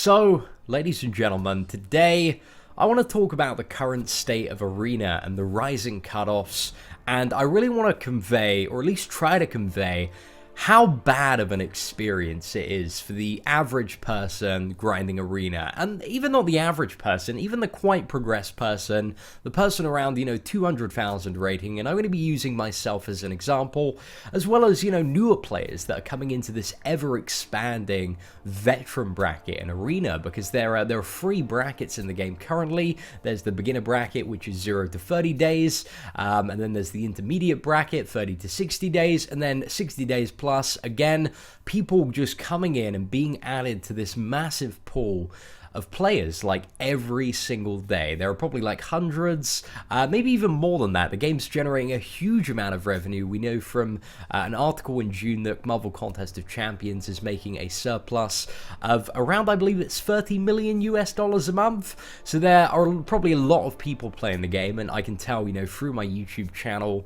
So, ladies and gentlemen, today I want to talk about the current state of Arena and the rising cutoffs, and I really want to convey, or at least try to convey, how bad of an experience it is for the average person grinding Arena. And even not the average person, even the quite progressed person, the person around, 200,000 rating, and I'm going to be using myself as an example, as well as, newer players that are coming into this ever-expanding veteran bracket in Arena, because there are free brackets in the game currently. There's the beginner bracket, which is 0 to 30 days, and then there's the intermediate bracket, 30 to 60 days, and then 60 days plus. Again, people just coming in and being added to this massive pool of players like every single day. There are probably like hundreds, maybe even more than that. The game's generating a huge amount of revenue. We know from an article in June that Marvel Contest of Champions is making a surplus of around, I believe it's 30 million US dollars a month. So there are probably a lot of people playing the game, and I can tell, through my YouTube channel,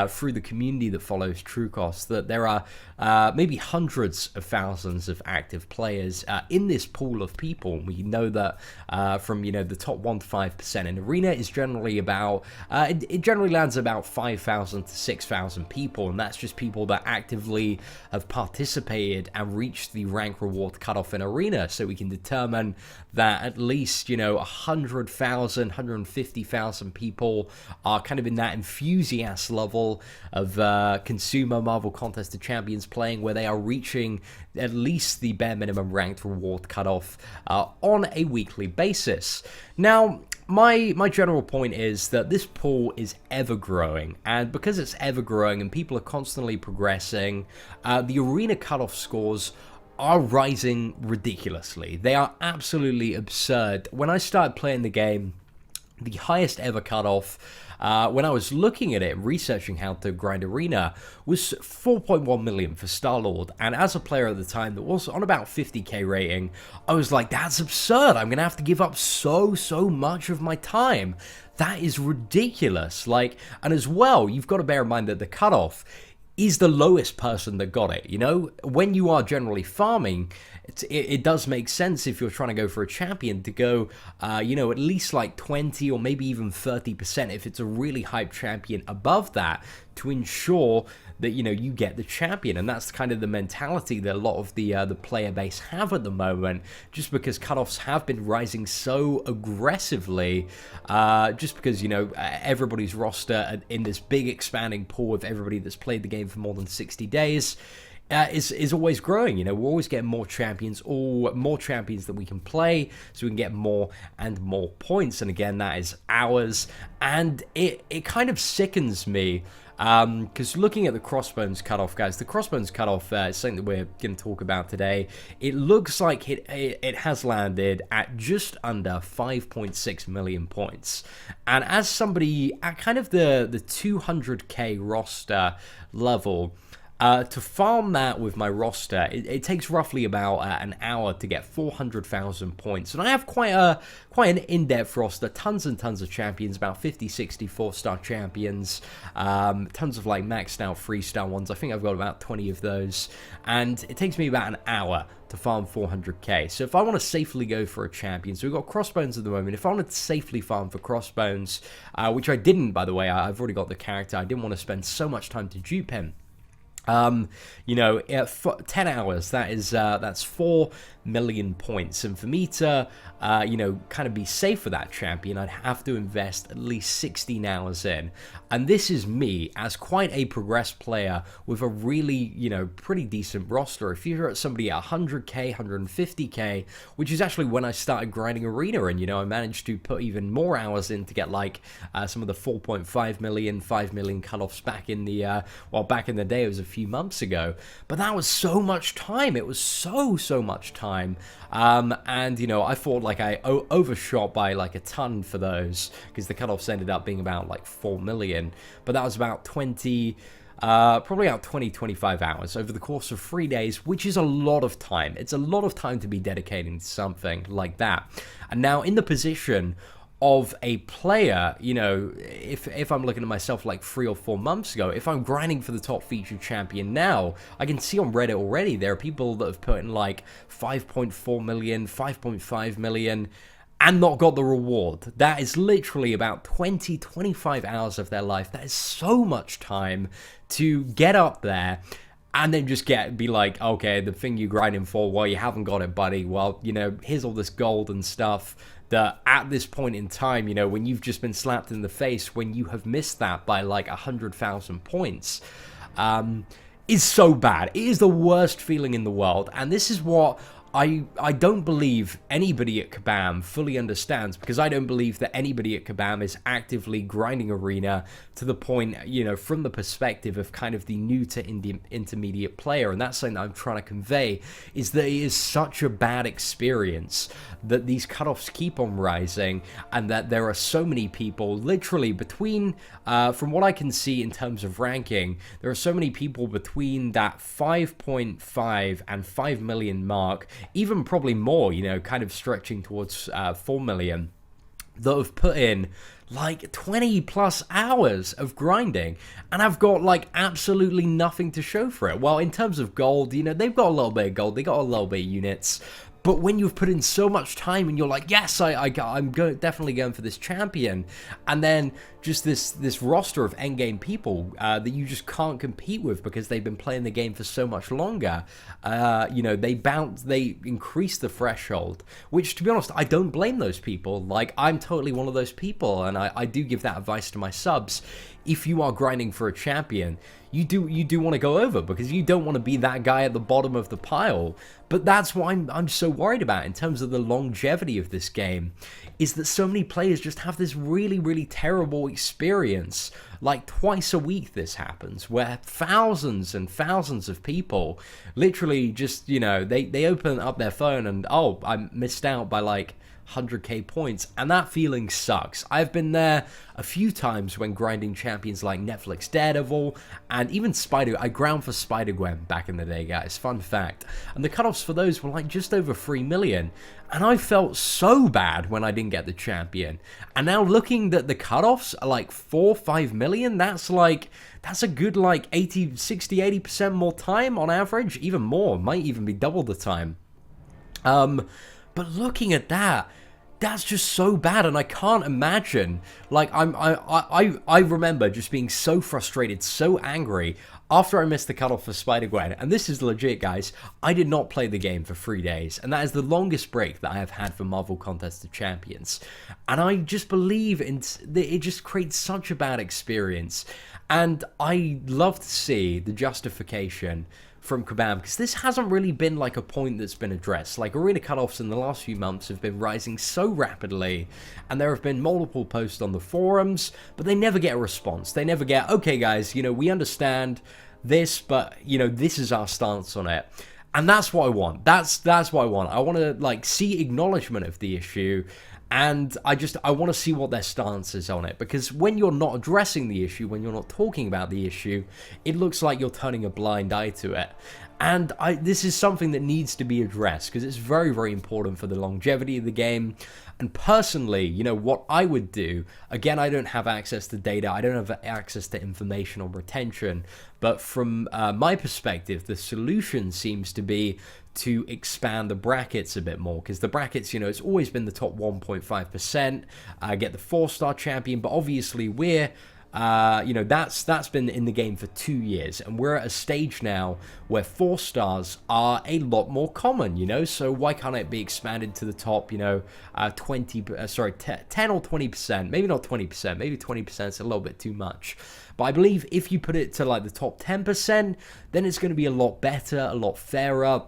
through the community that follows Cutoffs, that there are maybe hundreds of thousands of active players in this pool of people. We know that from the top 1 to 5% in Arena is generally about it generally lands about 5,000 to 6,000 people, and that's just people that actively have participated and reached the rank reward cutoff in Arena. So we can determine that at least 100,000, 150,000 people are kind of in that enthusiast level of consumer Marvel Contest of Champions playing, where they are reaching at least the bare minimum ranked reward cutoff on a weekly basis. Now, my general point is that this pool is ever growing, and because it's ever growing and people are constantly progressing, the Arena cutoff scores are rising ridiculously. They are absolutely absurd. When I started playing the game, the highest ever cutoff, when I was looking at it, researching how to grind Arena, was 4.1 million for Sturgill. And as a player at the time that was on about 50k rating, I was like, that's absurd. I'm going to have to give up so much of my time. That is ridiculous. And as well, you've got to bear in mind that the cutoff is the lowest person that got it. When you are generally farming, it does make sense if you're trying to go for a champion to go, at least like 20 or maybe even 30% if it's a really hyped champion above that, to ensure that you get the champion. And that's kind of the mentality that a lot of the player base have at the moment, just because cutoffs have been rising so aggressively, just because everybody's roster in this big expanding pool of everybody that's played the game for more than 60 days is always growing. We're always getting more champions, more champions that we can play, so we can get more and more points. And again, that is ours, and it kind of sickens me, because looking at the Crossbones cutoff, guys, the Crossbones cutoff is something that we're going to talk about today. It looks like it has landed at just under 5.6 million points, and as somebody at kind of the 200k roster level, to farm that with my roster, it takes roughly about an hour to get 400,000 points. And I have quite an in-depth roster, tons and tons of champions, about 50, 60 4-star champions, tons of maxed out 3-star ones. I think I've got about 20 of those. And it takes me about an hour to farm 400k. So if I want to safely go for a champion, so we've got Crossbones at the moment. If I wanted to safely farm for Crossbones, which I didn't, by the way, I've already got the character. I didn't want to spend so much time to dupe him. 10 hours, that's 4 million points, and for me to kind of be safe for that champion, I'd have to invest at least 16 hours in. And this is me as quite a progressed player with a really pretty decent roster. If you're at somebody at 100k, 150k, which is actually when I started grinding Arena, and I managed to put even more hours in to get some of the 4.5 million, 5 million cutoffs back in the back in the day. It was a few months ago, but that was so much time. It was so much time. And I thought I overshot by a ton for those, because the cutoffs ended up being about 4 million, but that was about 20 probably about 20-25 hours over the course of 3 days, which is a lot of time. It's a lot of time to be dedicating to something like that. And now in the position of a player, you know, if I'm looking at myself like 3 or 4 months ago, if I'm grinding for the top featured champion now, I can see on Reddit already there are people that have put in like 5.4 million, 5.5 million, and not got the reward. That is literally about 20-25 hours of their life. That is so much time to get up there and then just be like, okay, the thing you're grinding for, well, you haven't got it, buddy. Well, you know, here's all this gold and stuff that at this point in time, you know, when you've just been slapped in the face, when you have missed that by like 100,000 points, is so bad. It is the worst feeling in the world. And this is what I don't believe anybody at Kabam fully understands, because I don't believe that anybody at Kabam is actively grinding Arena to the point, you know, from the perspective of kind of the new to intermediate player. And that's something that I'm trying to convey, is that it is such a bad experience that these cutoffs keep on rising, and that there are so many people literally between, from what I can see in terms of ranking, there are so many people between that 5.5 and 5 million mark, even probably more, you know, kind of stretching towards 4 million, that have put in like 20 plus hours of grinding, and I've got like absolutely nothing to show for it. Well, in terms of gold, you know, they've got a little bit of gold, they got a little bit of units, but when you've put in so much time and you're like, yes, I'm definitely going for this champion, and then just this roster of endgame people that you just can't compete with because they've been playing the game for so much longer, you know, they increase the threshold, which, to be honest, I don't blame those people. Like, I'm totally one of those people, and I do give that advice to my subs. If you are grinding for a champion, you do want to go over, because you don't want to be that guy at the bottom of the pile. But that's what I'm so worried about in terms of the longevity of this game, is that so many players just have this really, really terrible experience. Like twice a week this happens, where thousands and thousands of people literally just, you know, they open up their phone and, oh, I missed out by like 100k points, and that feeling sucks. I've been there a few times when grinding champions like Netflix Daredevil, and even I ground for Spider-Gwen back in the day, guys, fun fact, and the cutoffs for those were like just over 3 million, and I felt so bad when I didn't get the champion. And now looking at the cutoffs are like 4-5 million, that's a good like 60-80% more time on average, even more, might even be double the time. But looking at that, that's just so bad, and I can't imagine. Like, I remember just being so frustrated, so angry after I missed the cutoff for Spider-Gwen, and this is legit, guys. I did not play the game for 3 days, and that is the longest break that I have had for Marvel Contest of Champions. And I just believe it just creates such a bad experience, and I love to see the justification from Kabam, because this hasn't really been like a point that's been addressed. Like, arena cutoffs in the last few months have been rising so rapidly, and there have been multiple posts on the forums, but they never get a response. They never get, okay guys, you know, we understand this, but you know, this is our stance on it. And that's what I want. That's what I want. I want to like see acknowledgement of the issue, and I want to see what their stance is on it, because when you're not addressing the issue, when you're not talking about the issue, it looks like you're turning a blind eye to it. And this is something that needs to be addressed, because it's very, very important for the longevity of the game. And personally, you know, what I would do, again, I don't have access to data, I don't have access to information or retention, but from my perspective, the solution seems to be to expand the brackets a bit more, because the brackets, you know, it's always been the top 1.5%, get the 4-star champion, but obviously we're you know, that's been in the game for 2 years, and we're at a stage now where 4 stars are a lot more common, you know, so why can't it be expanded to the top, you know, 10 or 20%, maybe not 20%, maybe 20% is a little bit too much, but I believe if you put it to like the top 10%, then it's going to be a lot better, a lot fairer.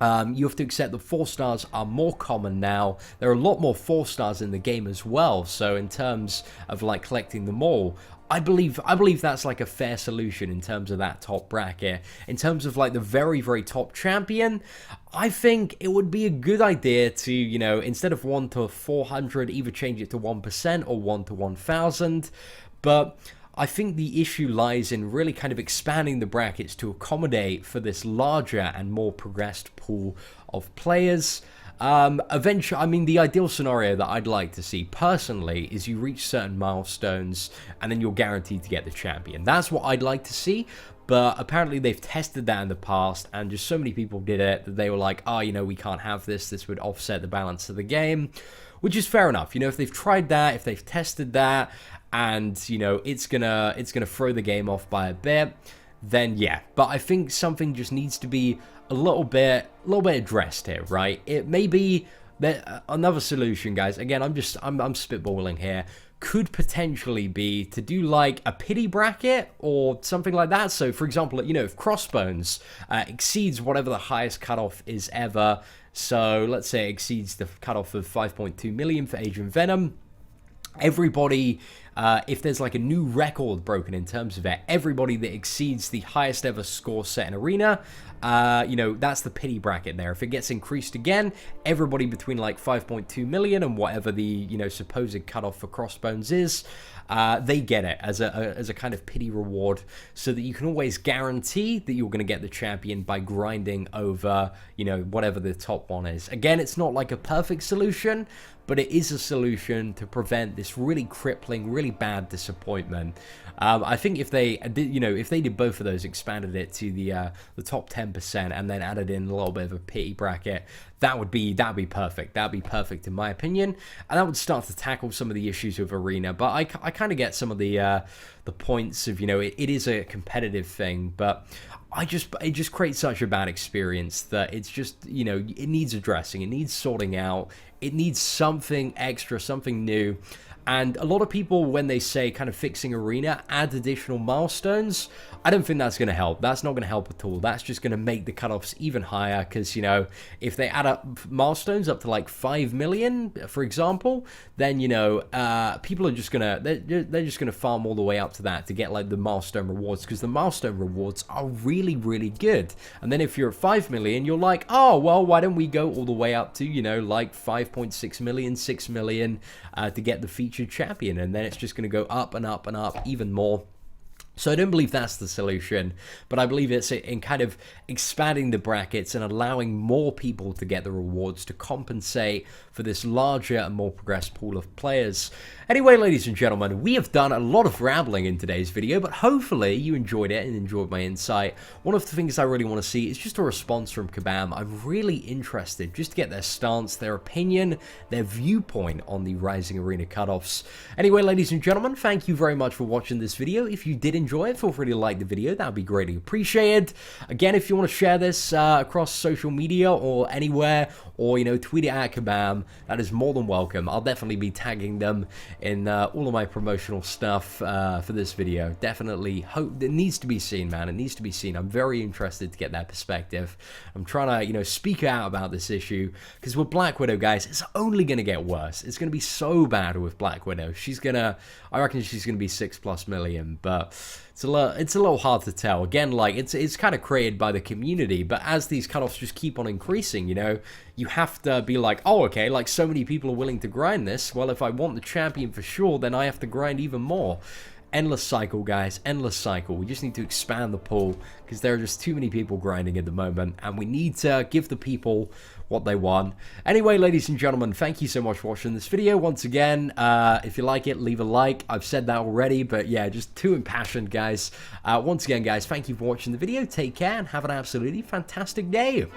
You have to accept that 4 stars are more common now. There are a lot more 4 stars in the game as well. So in terms of like collecting them all, I believe that's like a fair solution in terms of that top bracket. In terms of like the very, very top champion, I think it would be a good idea to, you know, instead of 1 to 400, either change it to 1% or 1 to 1000. But I think the issue lies in really kind of expanding the brackets to accommodate for this larger and more progressed pool of players. Eventually, I mean, the ideal scenario that I'd like to see personally is you reach certain milestones and then you're guaranteed to get the champion. That's what I'd like to see. But apparently they've tested that in the past, and just so many people did it that they were like, oh, you know, we can't have this. This would offset the balance of the game, which is fair enough. You know, if they've tried that, if they've tested that, and, you know, it's gonna throw the game off by a bit, then yeah. But I think something just needs to be a little bit addressed here, right? It may be that another solution, guys. Again, I'm spitballing here. Could potentially be to do like a pity bracket or something like that. So for example, you know, if Crossbones exceeds whatever the highest cutoff is ever, so let's say it exceeds the cutoff of 5.2 million for Agent Venom, everybody, if there's like a new record broken in terms of it, everybody that exceeds the highest ever score set in Arena, you know, that's the pity bracket there. If it gets increased again, everybody between like 5.2 million and whatever the, you know, supposed cutoff for Crossbones is, they get it as a kind of pity reward, so that you can always guarantee that you're going to get the champion by grinding over, you know, whatever the top one is. Again, it's not like a perfect solution, but it is a solution to prevent this really crippling, really bad disappointment. I think if they did, you know, if they did both of those, expanded it to the top 10% and then added in a little bit of a pity bracket, that'd be perfect. That'd be perfect in my opinion, and that would start to tackle some of the issues with Arena. But I kind of get some of the points of, you know, it is a competitive thing, but it just creates such a bad experience that it's just, you know, it needs addressing, it needs sorting out, it needs something extra, something new. And a lot of people, when they say kind of fixing Arena, add additional milestones, I don't think that's going to help. That's not going to help at all. That's just going to make the cutoffs even higher, because, you know, if they add up milestones up to like 5 million, for example, then, you know, people are just going to, they're just going to farm all the way up to that to get like the milestone rewards, because the milestone rewards are really, really good. And then if you're at 5 million, you're like, oh, well, why don't we go all the way up to, you know, like 5.6 million, 6 million to get the featured champion, and then it's just going to go up and up and up even more. So I don't believe that's the solution, but I believe it's in kind of expanding the brackets and allowing more people to get the rewards to compensate for this larger and more progressed pool of players. Anyway, ladies and gentlemen, we have done a lot of rambling in today's video, but hopefully you enjoyed it and enjoyed my insight. One of the things I really want to see is just a response from Kabam. I'm really interested just to get their stance, their opinion, their viewpoint on the Rising Arena cutoffs. Anyway, ladies and gentlemen, thank you very much for watching this video. If you did enjoy it, feel free to like the video. That would be greatly appreciated. Again, if you want to share this across social media or anywhere, or, you know, tweet it at Kabam, that is more than welcome. I'll definitely be tagging them in all of my promotional stuff for this video. Definitely hope it needs to be seen, man. It needs to be seen. I'm very interested to get that perspective. I'm trying to, you know, speak out about this issue, because with Black Widow, guys, it's only going to get worse. It's going to be so bad with Black Widow. I reckon she's going to be 6+ million, but it's a little hard to tell. Again, like, it's kind of created by the community, but as these cutoffs just keep on increasing, you know, you have to be like, oh, okay, like, so many people are willing to grind this. Well, if I want the champion for sure, then I have to grind even more. Endless cycle, guys, endless cycle. We just need to expand the pool, because there are just too many people grinding at the moment, and we need to give the people what they want. Anyway, ladies and gentlemen, thank you so much for watching this video. Once again, if you like it, leave a like. I've said that already, but yeah, just too impassioned, guys. Once again, guys, thank you for watching the video. Take care and have an absolutely fantastic day.